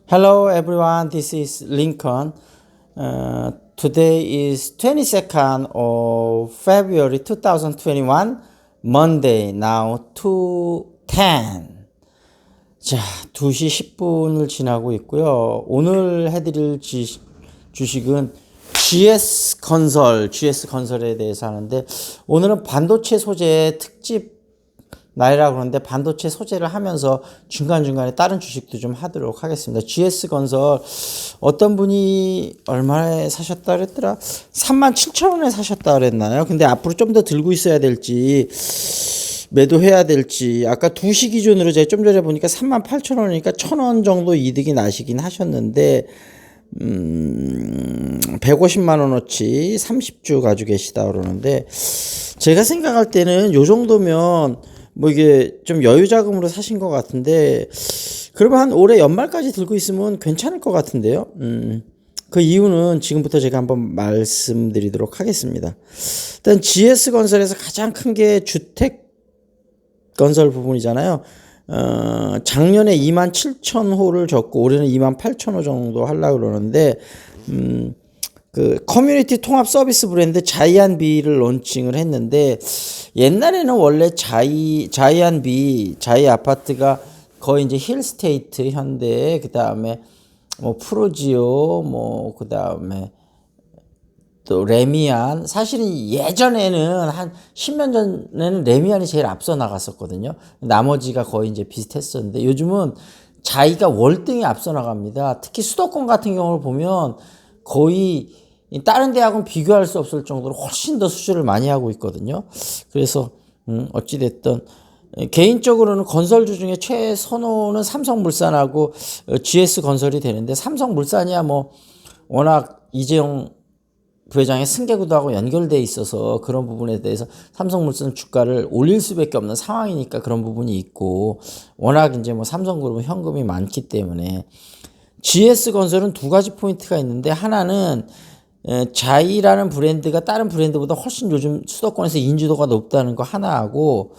Hello everyone, this is Lincoln. Today is 22nd of February 2021, Monday, now 2:10. 자, 2시 10분을 지나고 있고요. 오늘 해드릴 주식은 GS건설에 대해서 하는데, 오늘은 반도체 소재 특집 날이라고 그러는데 반도체 소재를 하면서 중간중간에 다른 주식도 좀 하도록 하겠습니다. GS건설 어떤 분이 얼마에 사셨다 그랬더라? 37,000원에 사셨다 그랬나요? 근데 앞으로 좀 더 들고 있어야 될지 매도해야 될지, 아까 2시 기준으로 제가 좀 전에 보니까 38,000원이니까 1,000원 정도 이득이 나시긴 하셨는데 150만원어치 30주 가지고 계시다 그러는데, 제가 생각할 때는 요 정도면 뭐 이게 좀 여유 자금으로 사신 것 같은데, 그러면 한 올해 연말까지 들고 있으면 괜찮을 것 같은데요. 그 이유는 지금부터 제가 한번 말씀드리도록 하겠습니다. 일단 GS건설에서 가장 큰 게 주택 건설 부분이잖아요. 작년에 27,000호를 졌고 올해는 28,000호 정도 하려고 그러는데, 그 커뮤니티 통합 서비스 브랜드 자이안비를 론칭을 했는데, 옛날에는 원래 자이 아파트가 거의 이제 힐스테이트 현대, 그 다음에 뭐 프로지오, 뭐 그 다음에 또 레미안, 사실은 예전에는 한 10년 전에는 레미안이 제일 앞서 나갔었거든요. 나머지가 거의 이제 비슷했었는데, 요즘은 자이가 월등히 앞서 나갑니다. 특히 수도권 같은 경우를 보면 거의 다른 대학은 비교할 수 없을 정도로 훨씬 더 수주를 많이 하고 있거든요. 그래서 어찌됐든 개인적으로는 건설주 중에 최선호는 삼성물산하고 GS건설이 되는데, 삼성물산이야 뭐 워낙 이재용 부회장의 승계구도하고 연결돼 있어서 그런 부분에 대해서 삼성물산 주가를 올릴 수밖에 없는 상황이니까 그런 부분이 있고, 워낙 이제 뭐 삼성그룹은 현금이 많기 때문에. GS건설은 두 가지 포인트가 있는데, 하나는 자이라는 브랜드가 다른 브랜드보다 훨씬 요즘 수도권에서 인지도가 높다는 거 하나하고,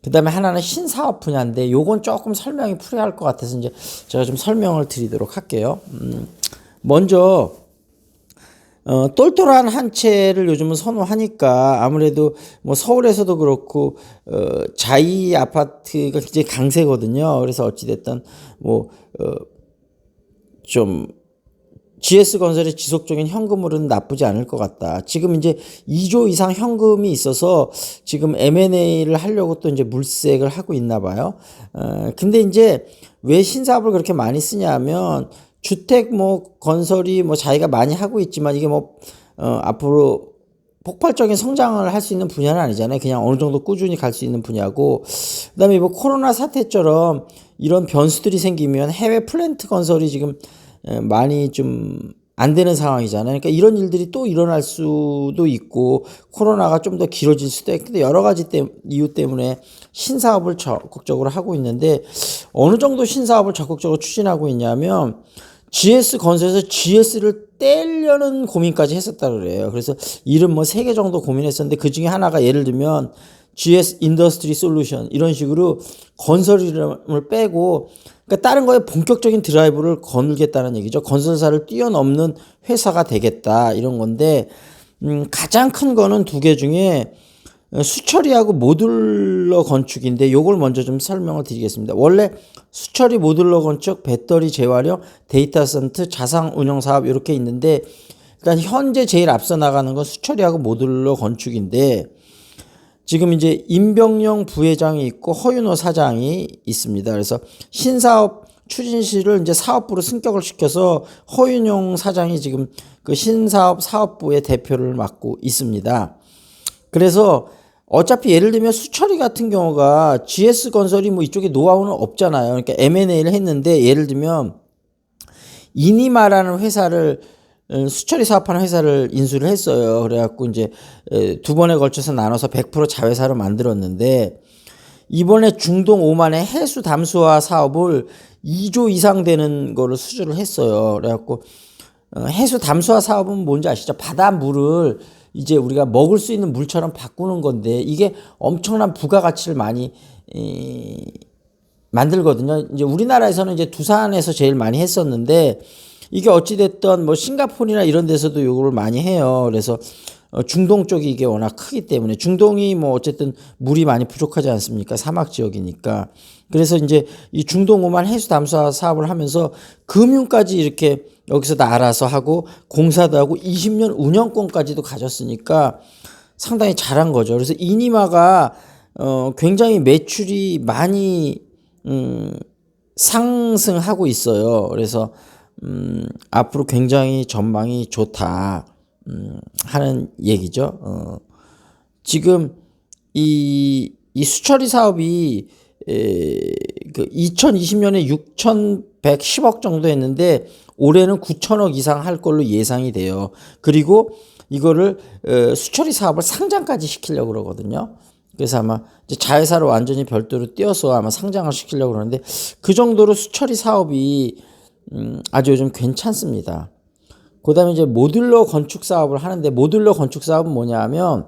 그 다음에 하나는 신사업 분야인데, 요건 조금 설명이 필요할 것 같아서 이제 제가 좀 설명을 드리도록 할게요. 먼저 똘똘한 한 채를 요즘은 선호하니까 아무래도 뭐 서울에서도 그렇고 자이 아파트가 굉장히 강세거든요. 그래서 어찌됐든 뭐 좀 GS건설의 지속적인 현금으로는 나쁘지 않을 것 같다. 지금 이제 2조 이상 현금이 있어서 지금 M&A를 하려고 또 이제 물색을 하고 있나 봐요. 근데 이제 왜 신사업을 그렇게 많이 쓰냐면, 주택 뭐 건설이 뭐 자기가 많이 하고 있지만 이게 뭐 앞으로 폭발적인 성장을 할 수 있는 분야는 아니잖아요. 그냥 어느 정도 꾸준히 갈 수 있는 분야고, 그다음에 뭐 코로나 사태처럼 이런 변수들이 생기면 해외 플랜트 건설이 지금 많이 좀 안 되는 상황이잖아요. 그러니까 이런 일들이 또 일어날 수도 있고, 코로나가 좀 더 길어질 수도 있고, 여러 가지 이유 때문에 신사업을 적극적으로 하고 있는데, 어느 정도 신사업을 적극적으로 추진하고 있냐면, GS건설에서 GS를 떼려는 고민까지 했었다 그래요. 그래서 이름 뭐 3개 정도 고민했었는데, 그 중에 하나가 예를 들면 GS 인더스트리 솔루션 이런 식으로 건설 이름을 빼고, 그러니까 다른 거에 본격적인 드라이브를 거느겠다는 얘기죠. 건설사를 뛰어넘는 회사가 되겠다 이런 건데, 가장 큰 거는 2개 중에 수처리하고 모듈러 건축인데, 요걸 먼저 좀 설명을 드리겠습니다. 원래 수처리, 모듈러 건축, 배터리 재활용, 데이터 센터, 자산 운영 사업 이렇게 있는데, 그러니까 현재 제일 앞서 나가는 건 수처리하고 모듈러 건축인데, 지금 이제 임병영 부회장이 있고 허윤호 사장이 있습니다. 그래서 신사업 추진실을 이제 사업부로 승격을 시켜서 허윤용 사장이 지금 그 신사업 사업부의 대표를 맡고 있습니다. 그래서 어차피 예를 들면 수처리 같은 경우가 GS건설이 뭐 이쪽에 노하우는 없잖아요. 그러니까 M&A를 했는데, 예를 들면 이니마라는 회사를, 수처리 사업하는 회사를 인수를 했어요. 그래갖고 이제 2번에 걸쳐서 나눠서 100% 자회사로 만들었는데, 이번에 중동 오만의 해수 담수화 사업을 2조 이상 되는 거를 수주를 했어요. 그래갖고 해수 담수화 사업은 뭔지 아시죠? 바닷물을 이제 우리가 먹을 수 있는 물처럼 바꾸는 건데, 이게 엄청난 부가가치를 많이 만들거든요. 이제 우리나라에서는 이제 두산에서 제일 많이 했었는데 이게 어찌됐든 뭐 싱가포르나 이런 데서도 요거를 많이 해요. 그래서 중동 쪽이 이게 워낙 크기 때문에 중동이 뭐 어쨌든 물이 많이 부족하지 않습니까? 사막 지역이니까. 그래서 이제 이 중동 오만 해수 담수화 사업을 하면서 금융까지 이렇게 여기서 다 알아서 하고 공사도 하고 20년 운영권까지도 가졌으니까 상당히 잘한 거죠. 그래서 이니마가 굉장히 매출이 많이 상승하고 있어요. 그래서 앞으로 굉장히 전망이 좋다 하는 얘기죠. 지금 이 수처리 사업이 그 2020년에 6,110억 정도 했는데 올해는 9천억 이상 할 걸로 예상이 돼요. 그리고 이거를 수처리 사업을 상장까지 시키려고 그러거든요. 그래서 아마 이제 자회사로 완전히 별도로 띄어서 아마 상장을 시키려고 그러는데 그 정도로 수처리 사업이 아주 요즘 괜찮습니다. 그다음에 이제 모듈러 건축 사업을 하는데 모듈러 건축 사업은 뭐냐면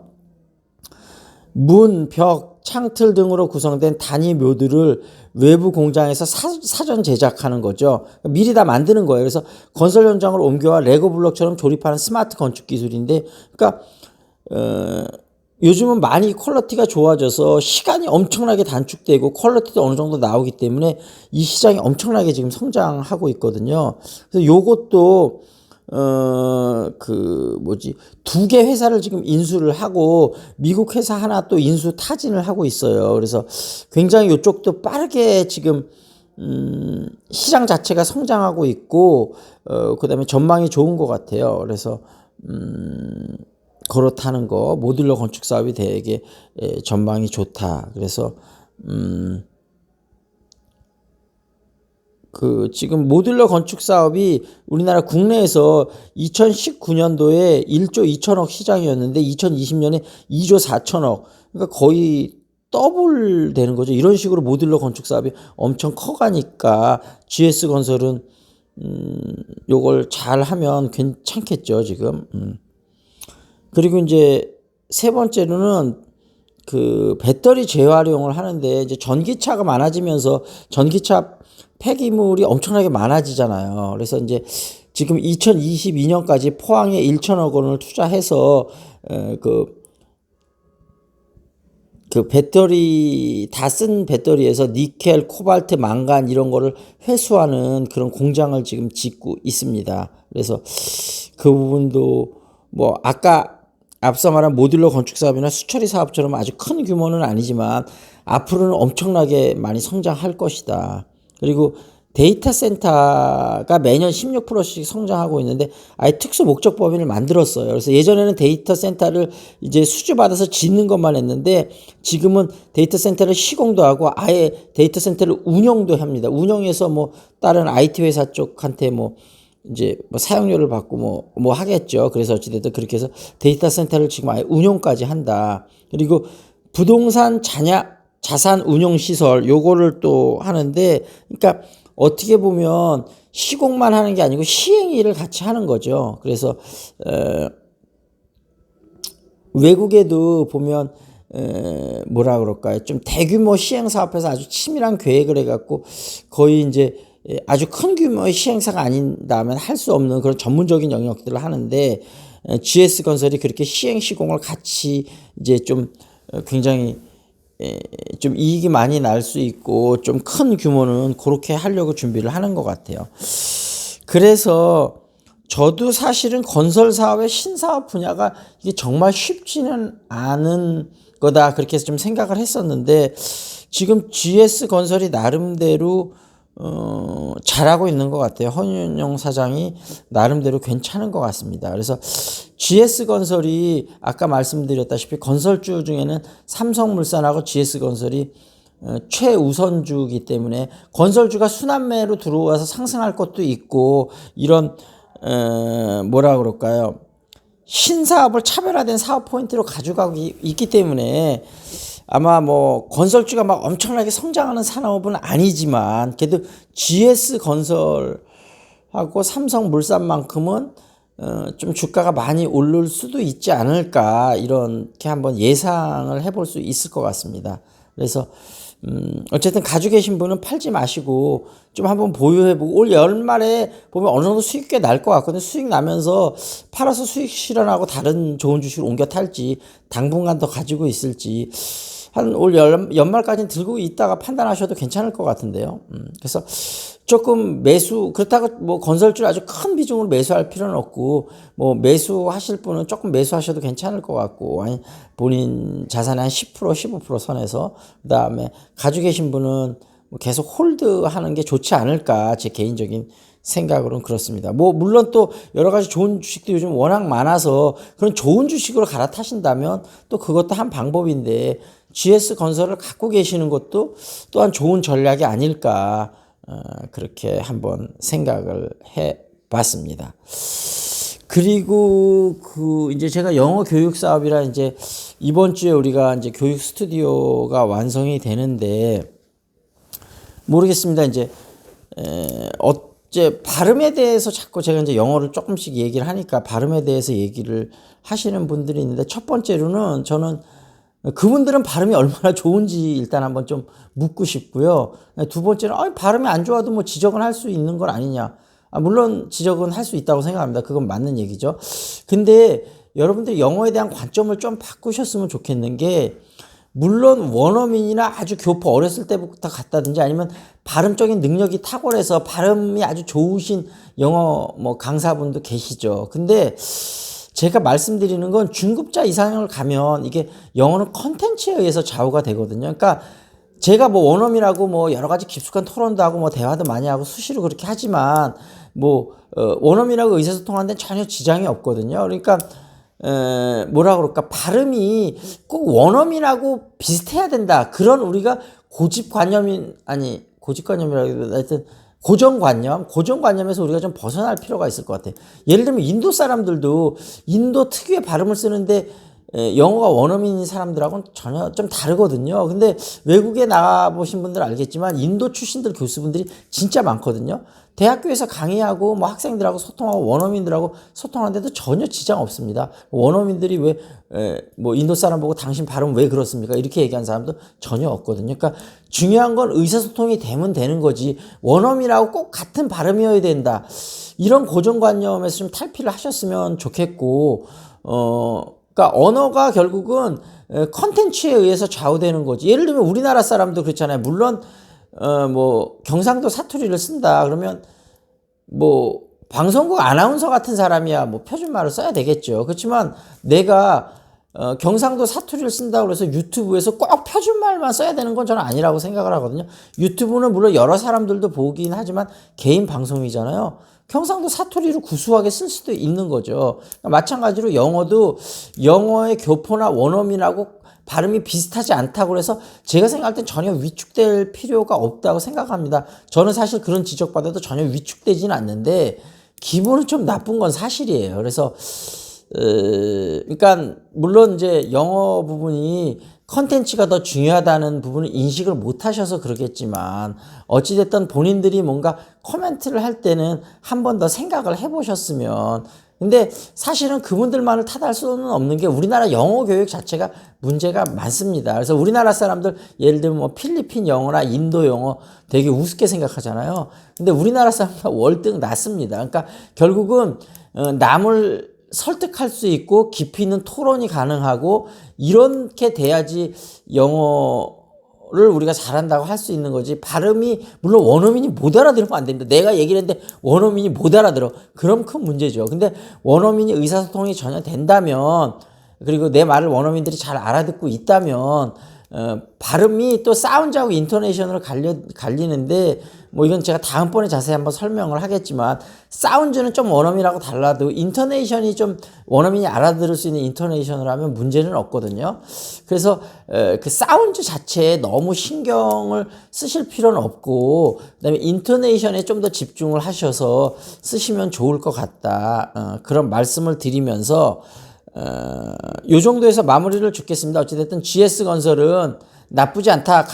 문, 벽, 창틀 등으로 구성된 단위 묘들을 외부 공장에서 사전 제작하는 거죠. 미리 다 만드는 거예요. 그래서 건설 현장으로 옮겨와 레고 블록처럼 조립하는 스마트 건축 기술인데, 그러니까 요즘은 많이 퀄리티가 좋아져서 시간이 엄청나게 단축되고 퀄리티도 어느 정도 나오기 때문에 이 시장이 엄청나게 지금 성장하고 있거든요. 그래서 요것도 두 개 회사를 지금 인수를 하고 미국 회사 하나 또 인수 타진을 하고 있어요. 그래서 굉장히 이쪽도 빠르게 지금 시장 자체가 성장하고 있고 그다음에 전망이 좋은 것 같아요. 그래서 그렇다는 거 모듈러 건축 사업이 되게 전망이 좋다. 그래서 지금 모듈러 건축 사업이 우리나라 국내에서 2019년도에 1조 2천억 시장이었는데 2020년에 2조 4천억. 그러니까 거의 더블 되는 거죠. 이런 식으로 모듈러 건축 사업이 엄청 커가니까 GS건설은 요걸 잘 하면 괜찮겠죠, 지금. 그리고 이제 세 번째로는 배터리 재활용을 하는데 이제 전기차가 많아지면서 전기차 폐기물이 엄청나게 많아지잖아요. 그래서 이제 지금 2022년까지 포항에 1천억 원을 투자해서 배터리 다 쓴 배터리에서 니켈, 코발트, 망간 이런 거를 회수하는 그런 공장을 지금 짓고 있습니다. 그래서 그 부분도 뭐 아까 앞서 말한 모듈러 건축 사업이나 수처리 사업처럼 아주 큰 규모는 아니지만 앞으로는 엄청나게 많이 성장할 것이다. 그리고 데이터 센터가 매년 16%씩 성장하고 있는데 아예 특수 목적 법인을 만들었어요. 그래서 예전에는 데이터 센터를 이제 수주받아서 짓는 것만 했는데 지금은 데이터 센터를 시공도 하고 아예 데이터 센터를 운영도 합니다. 운영해서 뭐 다른 IT 회사 쪽한테 뭐 이제 뭐 사용료를 받고 뭐 하겠죠. 그래서 어찌됐든 그렇게 해서 데이터 센터를 지금 아예 운영까지 한다. 그리고 부동산 자산 운용 시설 요거를 또 하는데, 그러니까 어떻게 보면 시공만 하는 게 아니고 시행 일을 같이 하는 거죠. 그래서 외국에도 보면 뭐라 그럴까요? 좀 대규모 시행 사업에서 아주 치밀한 계획을 해갖고 거의 이제 아주 큰 규모의 시행사가 아닌다면 할 수 없는 그런 전문적인 영역들을 하는데 GS건설이 그렇게 시행 시공을 같이 이제 좀 굉장히 좀 이익이 많이 날 수 있고 좀 큰 규모는 그렇게 하려고 준비를 하는 것 같아요. 그래서 저도 사실은 건설 사업의 신사업 분야가 이게 정말 쉽지는 않은 거다 그렇게 해서 좀 생각을 했었는데 지금 GS건설이 나름대로 잘하고 있는 것 같아요. 허윤영 사장이 나름대로 괜찮은 것 같습니다. 그래서 GS건설이 아까 말씀드렸다시피 건설주 중에는 삼성물산하고 GS건설이 최우선주이기 때문에 건설주가 순환매로 들어와서 상승할 것도 있고 이런 뭐라 그럴까요? 신사업을 차별화된 사업 포인트로 가져가고 있기 때문에 아마 뭐 건설주가 막 엄청나게 성장하는 산업은 아니지만 그래도 GS건설하고 삼성물산만큼은 좀 주가가 많이 오를 수도 있지 않을까 이렇게 한번 예상을 해볼 수 있을 것 같습니다. 그래서 어쨌든 가지고 계신 분은 팔지 마시고 좀 한번 보유해보고 올 연말에 보면 어느 정도 수익 꽤 날 것 같거든요. 수익 나면서 팔아서 수익 실현하고 다른 좋은 주식을 옮겨 탈지 당분간 더 가지고 있을지 한 올 연말까지는 들고 있다가 판단하셔도 괜찮을 것 같은데요. 그래서 조금 그렇다고 뭐 건설주 아주 큰 비중으로 매수할 필요는 없고, 뭐 매수하실 분은 조금 매수하셔도 괜찮을 것 같고, 아니, 본인 자산의 한 10%, 15% 선에서, 그 다음에 가지고 계신 분은 뭐 계속 홀드 하는 게 좋지 않을까, 제 개인적인 생각으로는 그렇습니다. 뭐, 물론 또 여러 가지 좋은 주식도 요즘 워낙 많아서 그런 좋은 주식으로 갈아타신다면 또 그것도 한 방법인데, GS건설을 갖고 계시는 것도 또한 좋은 전략이 아닐까, 그렇게 한번 생각을 해 봤습니다. 그리고 이제 제가 영어 교육 사업이라 이제 이번 주에 우리가 이제 교육 스튜디오가 완성이 되는데, 모르겠습니다. 이제, 어째 발음에 대해서 자꾸 제가 이제 영어를 조금씩 얘기를 하니까 발음에 대해서 얘기를 하시는 분들이 있는데, 첫 번째로는 저는 그분들은 발음이 얼마나 좋은지 일단 한번 좀 묻고 싶고요. 두 번째는 발음이 안 좋아도 뭐 지적은 할 수 있는 건 아니냐. 물론 지적은 할 수 있다고 생각합니다. 그건 맞는 얘기죠. 근데 여러분들이 영어에 대한 관점을 좀 바꾸셨으면 좋겠는 게, 물론 원어민이나 아주 교포 어렸을 때부터 갔다든지 아니면 발음적인 능력이 탁월해서 발음이 아주 좋으신 영어 뭐 강사분도 계시죠. 근데 제가 말씀드리는 건 중급자 이상을 가면 이게 영어는 컨텐츠에 의해서 좌우가 되거든요. 그러니까 제가 뭐 원어민하고 뭐 여러 가지 깊숙한 토론도 하고 뭐 대화도 많이 하고 수시로 그렇게 하지만 뭐 원어민하고 의사소통하는 데는 전혀 지장이 없거든요. 그러니까 뭐라 그럴까, 발음이 꼭 원어민하고 비슷해야 된다, 그런 우리가 고집관념이라기보다 하여튼 고정관념에서 우리가 좀 벗어날 필요가 있을 것 같아요. 예를 들면 인도 사람들도 인도 특유의 발음을 쓰는데 영어가 원어민인 사람들하고는 전혀 좀 다르거든요. 근데 외국에 나가보신 분들 알겠지만 인도 출신들 교수분들이 진짜 많거든요. 대학교에서 강의하고 뭐 학생들하고 소통하고 원어민들하고 소통하는데도 전혀 지장 없습니다. 원어민들이 왜 뭐 인도 사람 보고 당신 발음 왜 그렇습니까? 이렇게 얘기한 사람도 전혀 없거든요. 그러니까 중요한 건 의사소통이 되면 되는 거지, 원어민하고 꼭 같은 발음이어야 된다, 이런 고정관념에서 좀 탈피를 하셨으면 좋겠고, 그러니까 언어가 결국은 컨텐츠에 의해서 좌우되는 거지. 예를 들면 우리나라 사람도 그렇잖아요. 물론 뭐 경상도 사투리를 쓴다 그러면 뭐 방송국 아나운서 같은 사람이야 뭐 표준말을 써야 되겠죠. 그렇지만 내가 경상도 사투리를 쓴다고 해서 유튜브에서 꼭 표준말만 써야 되는 건 저는 아니라고 생각을 하거든요. 유튜브는 물론 여러 사람들도 보긴 하지만 개인 방송이잖아요. 경상도 사투리로 구수하게 쓸 수도 있는 거죠. 마찬가지로 영어도 영어의 교포나 원어민하고 발음이 비슷하지 않다고 해서 제가 생각할 땐 전혀 위축될 필요가 없다고 생각합니다. 저는 사실 그런 지적받아도 전혀 위축되지는 않는데 기분은 좀 나쁜 건 사실이에요. 그래서 그러니까 물론 이제 영어 부분이 컨텐츠가 더 중요하다는 부분을 인식을 못 하셔서 그러겠지만, 어찌됐든 본인들이 뭔가 코멘트를 할 때는 한 번 더 생각을 해보셨으면. 근데 사실은 그분들만을 탓할 수는 없는 게 우리나라 영어 교육 자체가 문제가 많습니다. 그래서 우리나라 사람들 예를 들면 뭐 필리핀 영어나 인도 영어 되게 우습게 생각하잖아요. 근데 우리나라 사람보다 월등 낫습니다. 그러니까 결국은 남을 설득할 수 있고 깊이 있는 토론이 가능하고 이렇게 돼야지 영어를 우리가 잘한다고 할 수 있는 거지, 발음이 물론 원어민이 못 알아들으면 안 됩니다. 내가 얘기를 했는데 원어민이 못 알아들어, 그럼 큰 문제죠. 근데 원어민이 의사소통이 전혀 된다면, 그리고 내 말을 원어민들이 잘 알아듣고 있다면 발음이 또 사운드하고 인토네이션으로 갈리는데, 뭐 이건 제가 다음번에 자세히 한번 설명을 하겠지만, 사운드는 좀 원어민하고 달라도 인토네이션이 좀 원어민이 알아들을 수 있는 인토네이션을 하면 문제는 없거든요. 그래서 그 사운드 자체에 너무 신경을 쓰실 필요는 없고, 그다음에 인토네이션에 좀 더 집중을 하셔서 쓰시면 좋을 것 같다, 그런 말씀을 드리면서 요 정도에서 마무리를 짓겠습니다. 어찌됐든 GS건설은 나쁘지 않다,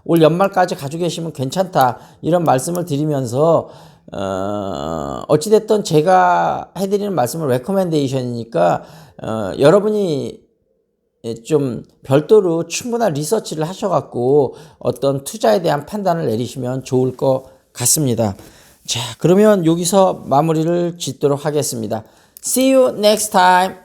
올 연말까지 가지고 계시면 괜찮다, 이런 말씀을 드리면서 어찌됐든 제가 해드리는 말씀은 레코멘데이션이니까 여러분이 좀 별도로 충분한 리서치를 하셔갖고 어떤 투자에 대한 판단을 내리시면 좋을 것 같습니다. 자, 그러면 여기서 마무리를 짓도록 하겠습니다. See you next time.